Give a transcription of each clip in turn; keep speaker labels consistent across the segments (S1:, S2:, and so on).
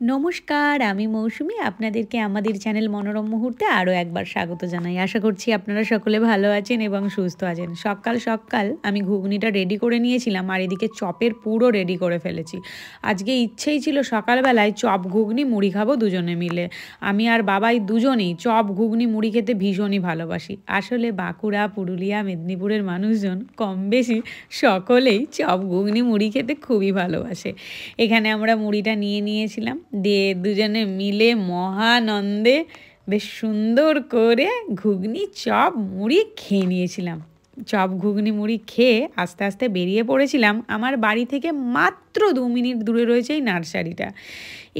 S1: নমস্কার, আমি মৌসুমি। আপনাদেরকে আমাদের চ্যানেল মনোরম মুহূর্তে আরও একবার স্বাগত জানাই। আশা করছি আপনারা সকলে ভালো আছেন এবং সুস্থ আছেন। সকাল সকাল আমি ঘুগনিটা রেডি করে নিয়েছিলাম আর এদিকে চপের পুরো রেডি করে ফেলেছি। আজকে ইচ্ছেই ছিল সকালবেলায় চপ ঘুগনি মুড়ি খাবো দুজনে মিলে। আমি আর বাবাই দুজনেই চপ ঘুগনি মুড়ি খেতে ভীষণই ভালোবাসি। আসলে বাঁকুড়া, পুরুলিয়া, মেদিনীপুরের মানুষজন কম বেশি সকলেই চপ ঘুগনি মুড়ি খেতে খুবই ভালোবাসে। এখানে আমরা মুড়িটা নিয়েছিলাম, দিয়ে দুজনে মিলে মহানন্দে বেশ সুন্দর করে ঘুগনি চপ মুড়ি খেয়ে নিয়েছিলাম। চপ ঘুগনি মুড়ি খেয়ে আস্তে আস্তে বেরিয়ে পড়েছিলাম। আমার বাড়ি থেকে মাত্র 2 মিনিট দূরে রয়েছে এই নার্সারিটা।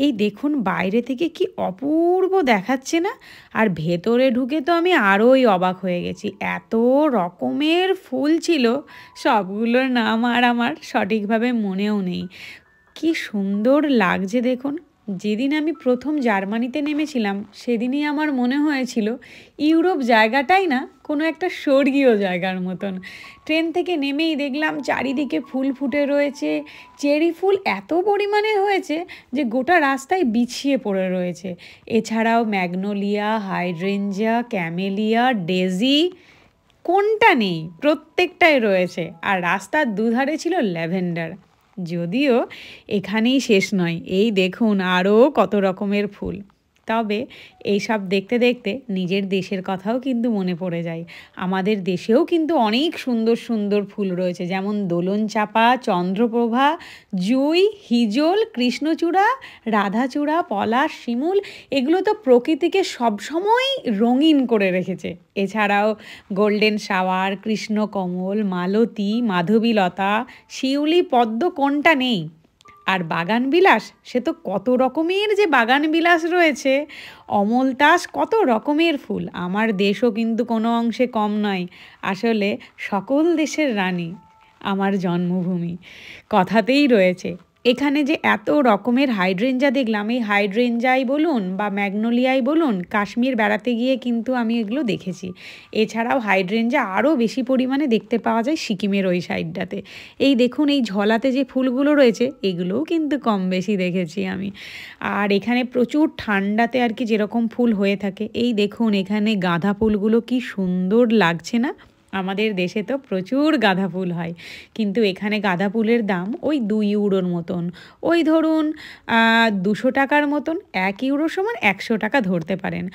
S1: এই দেখুন বাইরে থেকে কি অপূর্ব দেখাচ্ছে না? আর ভেতরে ঢুকে তো আমি আরোই অবাক হয়ে গেছি। এত রকমের ফুল ছিল, সবগুলোর নাম আর আমার সঠিকভাবে মনেও নেই। কি সুন্দর লাগছে দেখুন। যেদিন আমি প্রথম জার্মানিতে নেমেছিলাম সেদিনই আমার মনে হয়েছিল ইউরোপ জায়গাটাই না কোনো একটা স্বর্গীয় জায়গার মতন। ট্রেন থেকে নেমেই দেখলাম চারিদিকে ফুল ফুটে রয়েছে। চেরি ফুল এত পরিমাণে হয়েছে যে গোটা রাস্তায় বিছিয়ে পড়ে রয়েছে। এছাড়াও ম্যাগনোলিয়া, হাইড্রেঞ্জিয়া, ক্যামেলিয়া, ডেজি, কোনটা নেই প্রত্যেকটাই রয়েছে। আর রাস্তার দুধারে ছিল ল্যাভেন্ডার। যদিও এখানেই শেষ নয়, এই দেখুন আরও কত রকমের ফুল। তবে এইসব দেখতে দেখতে নিজের দেশের কথাও কিন্তু মনে পড়ে যায়। আমাদের দেশেও কিন্তু অনেক সুন্দর সুন্দর ফুল রয়েছে, যেমন দোলন চাপা, চন্দ্রপ্রভা, জুঁই, হিজল, কৃষ্ণচূড়া, রাধাচূড়া, পলাশ, শিমুল, এগুলো তো প্রকৃতিকে সবসময় রঙিন করে রেখেছে। এছাড়াও গোল্ডেন শাওয়ার, কৃষ্ণকমল, মালতী, মাধবীলতা, শিউলি, পদ্ম, কোনটা নেই? আর বাগান বিলাস, সে তো কত রকমের যে বাগান বিলাস রয়েছে, অমলতাস, কত রকমের ফুল। আমার দেশও কিন্তু কোনো অংশে কম নয়। আসলে সকল দেশের রানী আমার জন্মভূমি কথাতেই রয়েছে। এখানে যে এত রকমের হাইড্রেঞ্জা দেখলাম, এই হাইড্রেঞ্জাই বলুন বা ম্যাগনোলিয়াই বলুন, কাশ্মীর বেড়াতে গিয়ে কিন্তু আমি এগুলো দেখেছি। এছাড়াও হাইড্রেঞ্জা আরও বেশি পরিমাণে দেখতে পাওয়া যায় সিকিমের ওই সাইডটাতে। এই দেখুন এই ঝলাতে যে ফুলগুলো রয়েছে এগুলোও কিন্তু কম বেশি দেখেছি আমি। আর এখানে প্রচুর ঠান্ডাতে আর কি যেরকম ফুল হয়ে থাকে, এই দেখুন এখানে গাঁদা ফুলগুলো কি সুন্দর লাগছে না? আমাদের দেশে তো প্রচুর গাঁদা ফুল হয়, কিন্তু এখানে গাঁদা ফুলের দাম ওই 2 ইউরোর মতন। ওই ধরুন 200 টাকার মতন। 1 ইউরো সমান 100 টাকা ধরতে পারেন।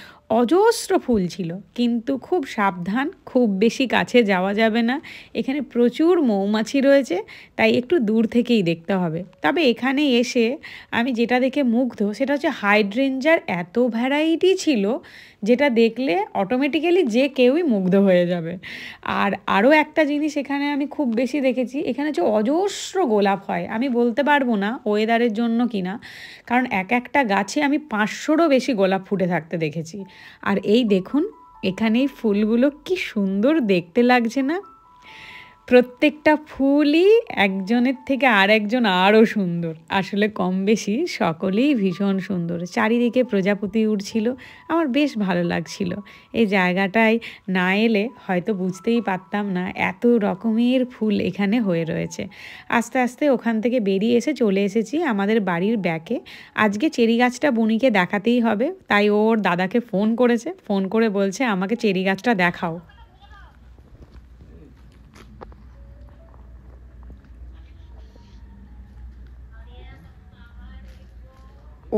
S1: অজস্র ফুল ছিল, কিন্তু খুব সাবধান, খুব বেশি কাছে যাওয়া যাবে না। এখানে প্রচুর মৌমাছি রয়েছে, তাই একটু দূর থেকেই দেখতে হবে। তবে এখানে এসে আমি যেটা দেখে মুগ্ধ সেটা হচ্ছে হাইড্রেঞ্জার এত ভ্যারাইটি ছিল, যেটা দেখলে অটোমেটিক্যালি যে কেউই মুগ্ধ হয়ে যাবে। আর আরও একটা জিনিস এখানে আমি খুব বেশি দেখেছি, এখানে যে অজস্র গোলাপ হয়। আমি বলতে পারবো না ওয়েদারের জন্য কিনা, কারণ এক একটা গাছে আমি 500রও বেশি গোলাপ ফুটে থাকতে দেখেছি। আর এই দেখুন এখানে এই ফুলগুলো কি সুন্দর দেখতে লাগছে না? প্রত্যেকটা ফুলই একজনের থেকে আর একজন আরও সুন্দর। আসলে কম বেশি সকলেই ভীষণ সুন্দর। চারিদিকে প্রজাপতি উড়ছিল, আমার বেশ ভালো লাগছিল। এই জায়গাটায় না এলে হয়তো বুঝতেই পারতাম না এত রকমের ফুল এখানে হয়ে রয়েছে। আস্তে আস্তে ওখান থেকে বেরিয়ে এসে চলে এসেছি আমাদের বাড়ির ব্যাকে। আজকে চেরি গাছটা বুনিকে দেখাতেই হবে, তাই ওর দাদাকে ফোন করেছে, ফোন করে বলছে আমাকে চেরি গাছটা দেখাও।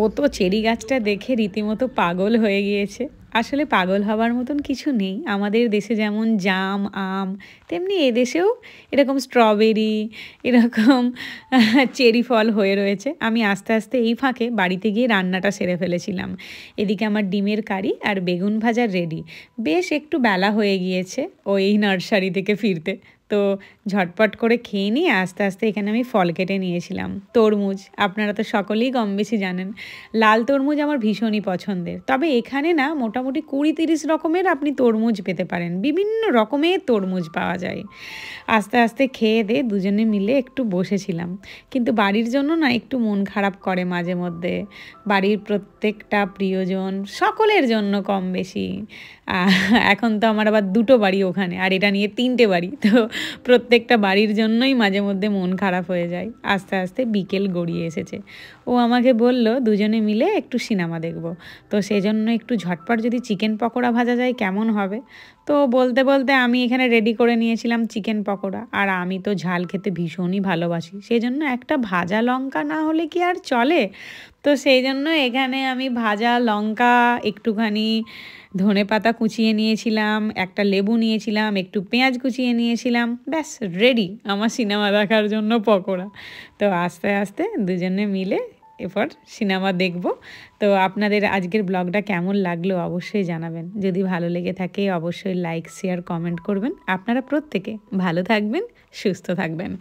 S1: ও তো চেরি গাছটা দেখে রীতিমতো পাগল হয়ে গিয়েছে। আসলে পাগল হওয়ার মতন কিছু নেই। আমাদের দেশে যেমন জাম, আম, তেমনি এদেশেও এরকম স্ট্রবেরি, এরকম চেরি ফল হয়ে রয়েছে। আমি আস্তে আস্তে এই ফাঁকে বাড়িতে গিয়ে রান্নাটা সেরে ফেলেছিলাম। এদিকে আমার ডিমের কারি আর বেগুন ভাজা রেডি। বেশ একটু বেলা হয়ে গিয়েছে ওই নার্সারি থেকে ফিরতে, তো ঝটপট করে খেয়ে নিয়ে আস্তে আস্তে এখানে আমি ফল কেটে নিয়েছিলাম। তরমুজ আপনারা তো সকলেই কম বেশি জানেন, লাল তরমুজ আমার ভীষণই পছন্দের। তবে এখানে না মোটামুটি 20-30 রকমের আপনি তরমুজ পেতে পারেন, বিভিন্ন রকমের তরমুজ পাওয়া যায়। আস্তে আস্তে খেয়ে দিয়ে দুজনে মিলে একটু বসেছিলাম। কিন্তু বাড়ির জন্য না একটু মন খারাপ করে মাঝে মধ্যে। বাড়ির প্রত্যেকটা প্রিয়জন সকলের জন্য কম বেশি। এখন তো আমার আবার 2টো বাড়ি ওখানে, আর এটা নিয়ে 3টে বাড়ি, তো প্রত্যেকটা বাড়ির জন্যই মাঝে মধ্যে মন খারাপ হয়ে যায়। আস্তে আস্তে বিকেল গড়িয়ে এসেছে। ও আমাকে বলল দুজনে মিলে একটু সিনেমা দেখব। তো সেজন্য একটু ঝটপট যদি চিকেন পকোড়া ভাজা যায় কেমন হবে। তো বলতে বলতে আমি এখানে রেডি করে নিয়েছিলাম চিকেন পকোড়া। আর আমি তো ঝাল খেতে ভীষণই ভালোবাসি, সেই জন্য একটা ভাজা লঙ্কা না হলে কি আর চলে। তো সেই জন্য এখানে আমি ভাজা লঙ্কা, একটুখানি ধনেপাতা কুচিয়ে নিয়েছিলাম, একটা লেবু নিয়েছিলাম, একটু পেঁয়াজ কুচিয়ে নিয়েছিলাম, ব্যাস রেডি আমার সিনেমা দেখার জন্য পকোড়া। তো আস্তে আস্তে দুজনে মিলে এরপর সিনেমা দেখব। তো আপনাদের আজকের ব্লগটা কেমন লাগলো অবশ্যই জানাবেন। যদি ভালো লেগে থাকে অবশ্যই লাইক, শেয়ার, কমেন্ট করবেন। আপনারা প্রত্যেকে ভালো থাকবেন, সুস্থ থাকবেন।